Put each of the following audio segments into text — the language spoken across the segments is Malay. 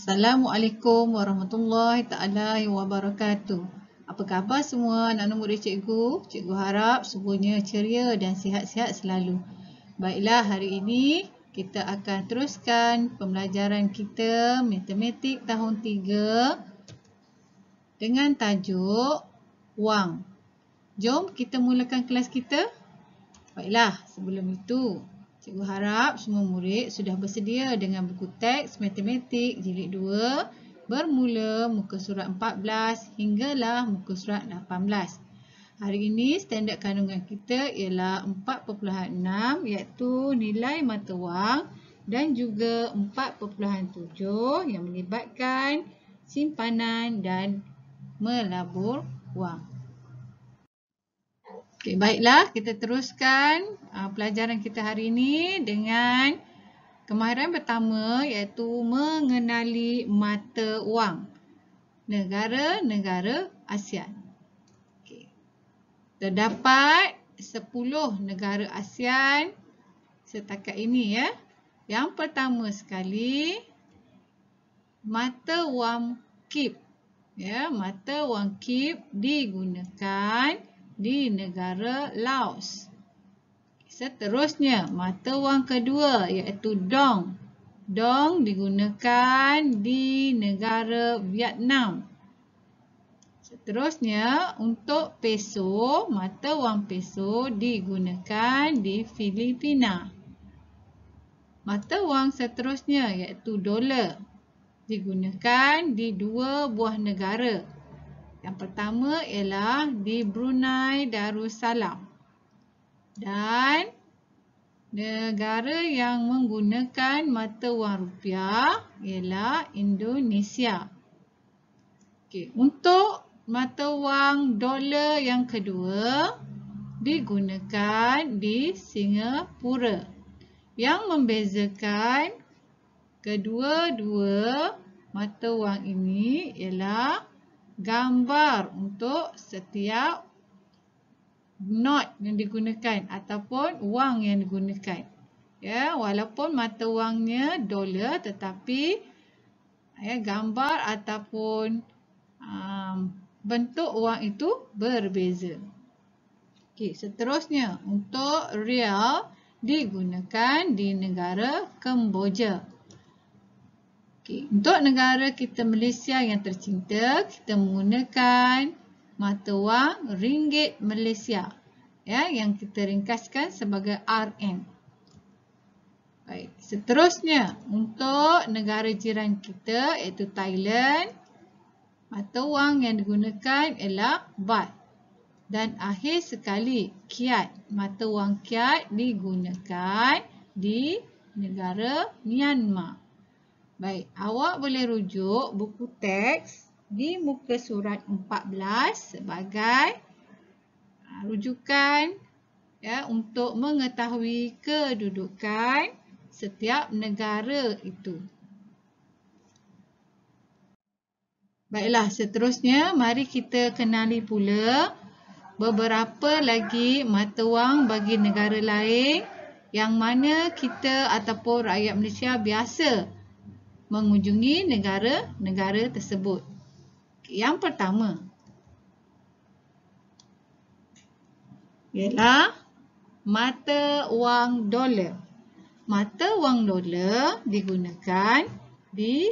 Assalamualaikum warahmatullahi taala wabarakatuh. Apa khabar semua anak-anak murid cikgu? Cikgu harap semuanya ceria dan sihat-sihat selalu. Baiklah, hari ini kita akan teruskan pembelajaran kita matematik tahun 3 dengan tajuk wang. Jom kita mulakan kelas kita. Baiklah, sebelum itu cikgu harap semua murid sudah bersedia dengan buku teks matematik jilid 2 bermula muka surat 14 hinggalah muka surat 18. Hari ini standard kandungan kita ialah 4.6 iaitu nilai mata wang dan juga 4.7 yang melibatkan simpanan dan melabur wang. Okey, baiklah, kita teruskan pelajaran kita hari ini dengan kemahiran pertama iaitu mengenali mata wang negara-negara ASEAN. Okey. Terdapat 10 negara ASEAN setakat ini ya. Yang pertama sekali mata wang kip. Ya, mata wang kip digunakan di negara Laos. Seterusnya, mata wang kedua iaitu dong. Dong digunakan di negara Vietnam. Seterusnya, untuk peso, mata wang peso digunakan di Filipina. Mata wang seterusnya iaitu dolar digunakan di 2 buah negara. Yang pertama ialah di Brunei Darussalam. Dan negara yang menggunakan mata wang rupiah ialah Indonesia. Okey, untuk mata wang dolar yang kedua digunakan di Singapura. Yang membezakan kedua-dua mata wang ini ialah gambar untuk setiap not yang digunakan ataupun wang yang digunakan. Ya, walaupun mata wangnya dolar tetapi gambar ataupun bentuk wang itu berbeza. Okey, seterusnya untuk rial digunakan di negara Kemboja. Untuk negara kita Malaysia yang tercinta, kita menggunakan mata wang ringgit Malaysia, ya, yang kita ringkaskan sebagai RM. Baik, seterusnya untuk negara jiran kita iaitu Thailand, mata wang yang digunakan ialah baht. Dan akhir sekali kyat, mata wang kyat digunakan di negara Myanmar. Baik, awak boleh rujuk buku teks di muka surat 14 sebagai rujukan ya untuk mengetahui kedudukan setiap negara itu. Baiklah, seterusnya mari kita kenali pula beberapa lagi mata wang bagi negara lain yang mana kita ataupun rakyat Malaysia biasa mengunjungi negara-negara tersebut. Yang pertama ialah mata wang dolar. Mata wang dolar digunakan di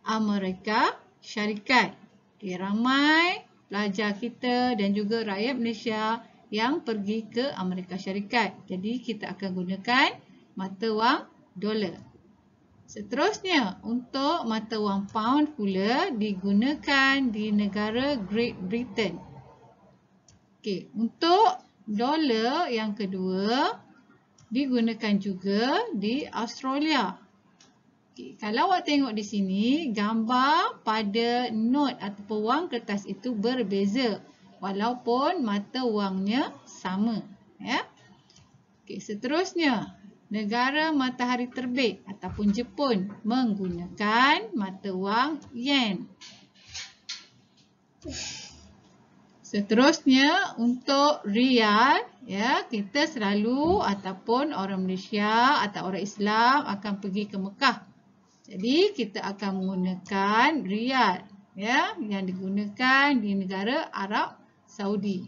Amerika Syarikat. Ramai pelajar kita dan juga rakyat Malaysia yang pergi ke Amerika Syarikat. Jadi kita akan gunakan mata wang dolar. Seterusnya, untuk mata wang pound pula digunakan di negara Great Britain. Okey, untuk dolar yang kedua digunakan juga di Australia. Okey, kalau awak tengok di sini, gambar pada not ataupun wang kertas itu berbeza walaupun mata wangnya sama, ya. Okey, seterusnya negara matahari terbit ataupun Jepun menggunakan mata wang yen. Seterusnya untuk rial, ya, kita selalu ataupun orang Malaysia atau orang Islam akan pergi ke Mekah Jadi kita akan menggunakan riyal, ya, yang digunakan di negara Arab Saudi.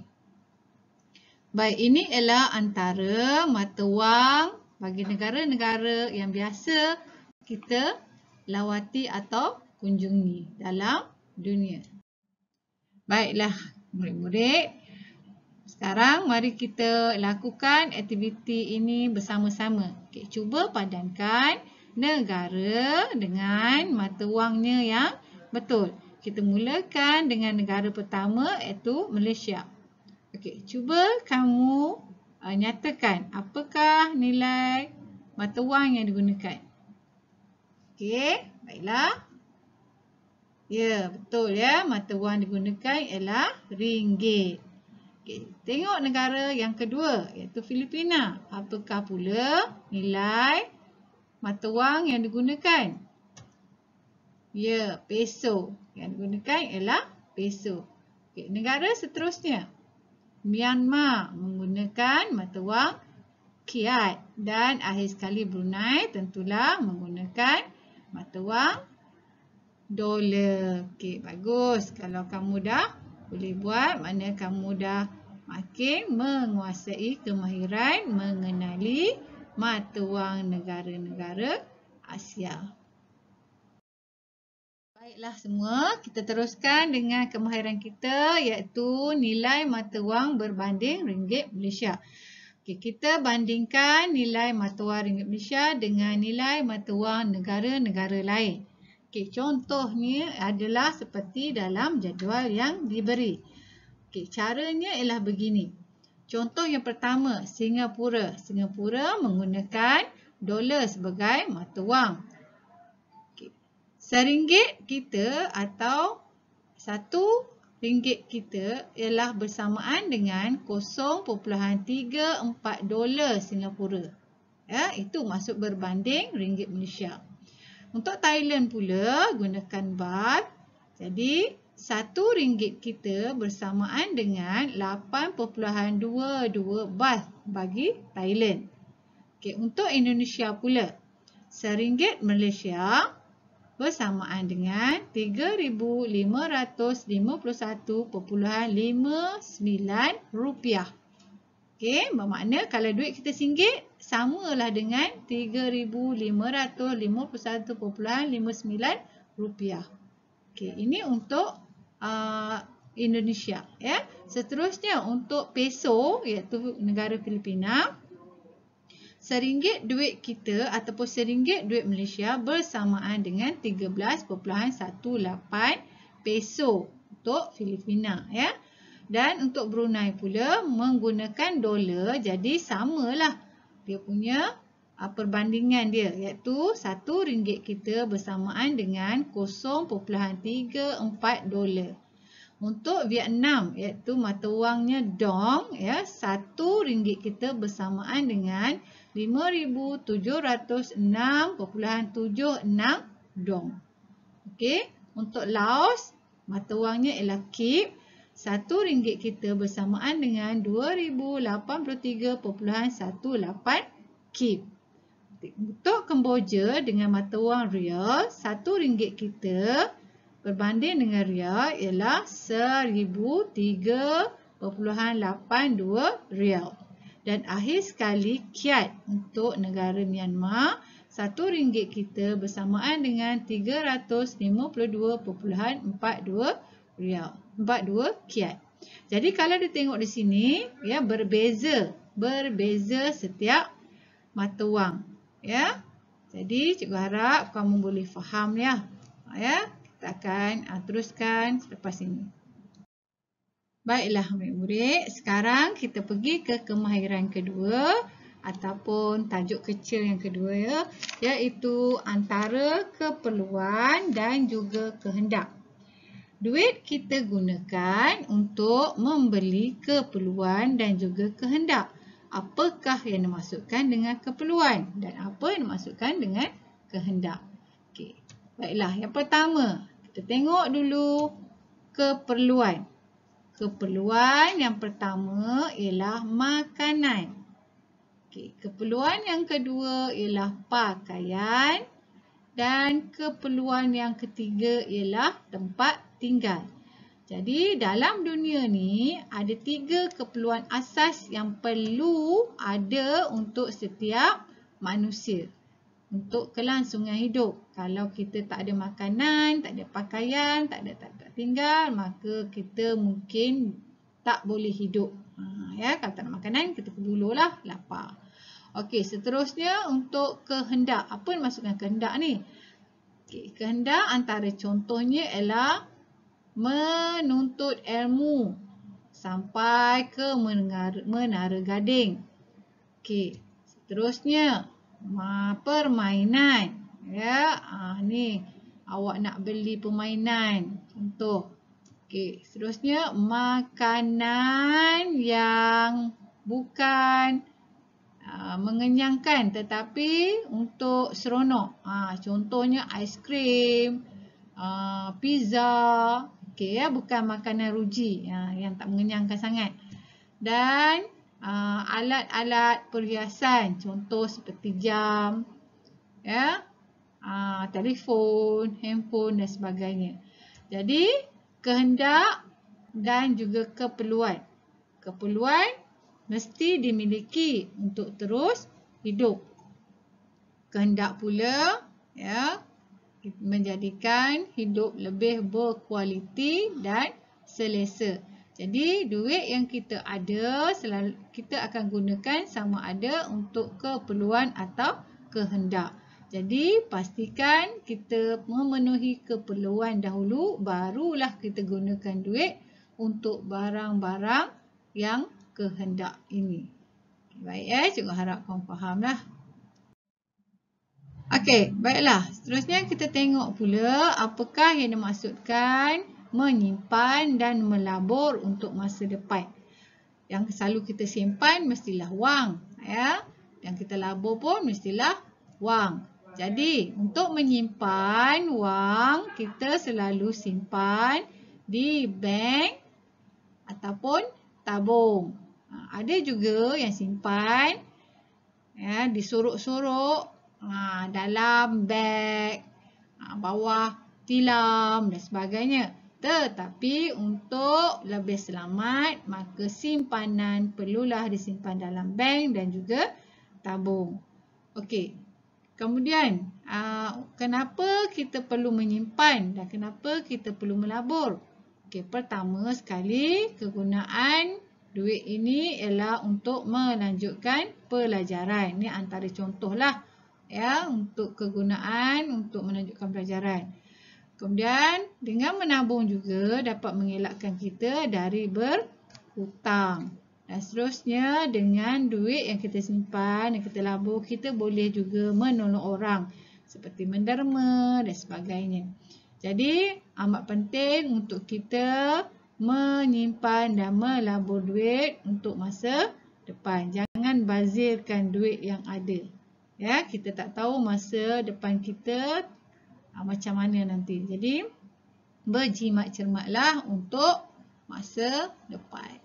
Baik, ini ialah antara mata wang bagi negara-negara yang biasa kita lawati atau kunjungi dalam dunia. Baiklah murid-murid, sekarang mari kita lakukan aktiviti ini bersama-sama. Okay, cuba padankan negara dengan mata wangnya yang betul. Kita mulakan dengan negara pertama iaitu Malaysia. Okey, cuba kamu nyatakan apakah nilai mata wang yang digunakan. Okey, baiklah. Ya, betul ya. Mata wang digunakan ialah ringgit. Okey, tengok negara yang kedua iaitu Filipina. Apakah pula nilai mata wang yang digunakan? Ya, peso. Yang digunakan ialah peso. Okey, negara seterusnya Myanmar menggunakan mata wang kyat dan akhir sekali Brunei tentulah menggunakan mata wang dolar. Okey, bagus. Kalau kamu dah boleh buat, maknanya kamu dah makin menguasai kemahiran mengenali mata wang negara-negara Asia. Baiklah semua, kita teruskan dengan kemahiran kita iaitu nilai mata wang berbanding ringgit Malaysia. Okay, kita bandingkan nilai mata wang ringgit Malaysia dengan nilai mata wang negara-negara lain. Okay, contohnya adalah seperti dalam jadual yang diberi. Okay, caranya ialah begini. Contoh yang pertama, Singapura. Singapura menggunakan dolar sebagai mata wang. Seringgit kita atau satu ringgit kita ialah bersamaan dengan 0.34 dolar Singapura. Ya, itu maksud berbanding ringgit Malaysia. Untuk Thailand pula gunakan baht. Jadi satu ringgit kita bersamaan dengan 8.22 baht bagi Thailand. Okey, untuk Indonesia pula seringgit Malaysia bersamaan dengan 3,551.59 rupiah. Okey, bermakna kalau duit kita RM1 samalah dengan 3,551.59 rupiah. Okey, ini untuk Indonesia, ya. Seterusnya untuk peso iaitu negara Filipina. Seringgit duit kita ataupun seringgit duit Malaysia bersamaan dengan 13.18 peso untuk Filipina, ya. Dan untuk Brunei pula menggunakan dolar, jadi samalah dia punya perbandingan dia iaitu satu ringgit kita bersamaan dengan 0.34 dolar. Untuk Vietnam iaitu mata wangnya dong, ya, satu ringgit kita bersamaan dengan 5,706.76 dong. Okey, untuk Laos mata wangnya ialah kip. Satu ringgit kita bersamaan dengan 2,083.18 kip. Untuk Kemboja dengan mata wang rial, satu ringgit kita berbanding dengan rial ialah 1,003.82 rial. Dan akhir sekali kyat untuk negara Myanmar, satu ringgit kita bersamaan dengan 352.42 rial. 42 kyat. Jadi kalau dia tengok di sini, ya, berbeza setiap mata wang, ya. Jadi cikgu harap kamu boleh faham, ya. Ya, kita akan teruskan selepas ini. Baiklah murid-murid, sekarang kita pergi ke kemahiran kedua ataupun tajuk kecil yang kedua, ya, iaitu antara keperluan dan juga kehendak. Duit kita gunakan untuk membeli keperluan dan juga kehendak. Apakah yang dimaksudkan dengan keperluan dan apa yang dimaksudkan dengan kehendak? Okey. Baiklah, yang pertama, kita tengok dulu keperluan. Keperluan yang pertama ialah makanan. Okey, keperluan yang kedua ialah pakaian Dan keperluan yang ketiga ialah tempat tinggal. Jadi dalam dunia ni ada 3 keperluan asas yang perlu ada untuk setiap manusia untuk kelangsungan hidup. Kalau kita tak ada makanan, tak ada pakaian, tak ada tempat tinggal, maka kita mungkin tak boleh hidup. Ya, kalau tak ada makanan, kita dululah lapar. Okey, seterusnya untuk kehendak. Apa yang maksudkan kehendak ni? Okey, kehendak antara contohnya ialah menuntut ilmu sampai ke menara gading. Okey, seterusnya permainan. Ya, ni awak nak beli permainan. Contoh. Okey, seterusnya makanan yang bukan mengenyangkan tetapi untuk seronok. Contohnya aiskrim, pizza. Okey ya, bukan makanan ruji yang tak mengenyangkan sangat. Dan alat-alat perhiasan, contoh seperti jam, ya, telefon, handphone dan sebagainya. Jadi kehendak dan juga keperluan. Keperluan mesti dimiliki untuk terus hidup. Kehendak pula, ya, menjadikan hidup lebih berkualiti dan selesa. Jadi duit yang kita ada selalu kita akan gunakan sama ada untuk keperluan atau kehendak. Jadi pastikan kita memenuhi keperluan dahulu, barulah kita gunakan duit untuk barang-barang yang kehendak ini. Baik cikgu harap kamu fahamlah. Okey, baiklah. Seterusnya kita tengok pula apakah yang dimaksudkan menyimpan dan melabur untuk masa depan. Yang selalu kita simpan mestilah wang, ya. Yang kita labur pun mestilah wang. Jadi, untuk menyimpan wang, kita selalu simpan di bank ataupun tabung. Ada juga yang simpan ya di sorok-sorok dalam beg, bawah tilam dan sebagainya. Tetapi untuk lebih selamat, maka simpanan perlulah disimpan dalam bank dan juga tabung. Okey. Kemudian, kenapa kita perlu menyimpan dan kenapa kita perlu melabur? Okey, pertama sekali, kegunaan duit ini ialah untuk melanjutkan pelajaran. Ini antara contohlah. Ya, untuk kegunaan untuk melanjutkan pelajaran. Kemudian dengan menabung juga dapat mengelakkan kita dari berhutang. Dan seterusnya dengan duit yang kita simpan, yang kita labur, kita boleh juga menolong orang seperti menderma dan sebagainya. Jadi amat penting untuk kita menyimpan dan melabur duit untuk masa depan. Jangan bazirkan duit yang ada. Ya, kita tak tahu masa depan kita macam mana nanti. Jadi, berjimat cermatlah untuk masa depan.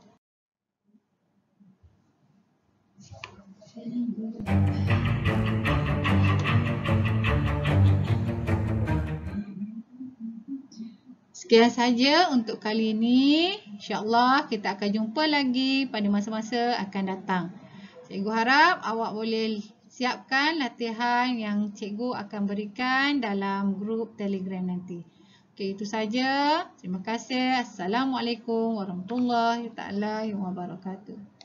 Sekian saja untuk kali ini. InsyaAllah kita akan jumpa lagi pada masa-masa akan datang. Cikgu harap awak boleh siapkan latihan yang cikgu akan berikan dalam grup Telegram nanti. Okey, itu saja. Terima kasih. Assalamualaikum warahmatullahi wabarakatuh.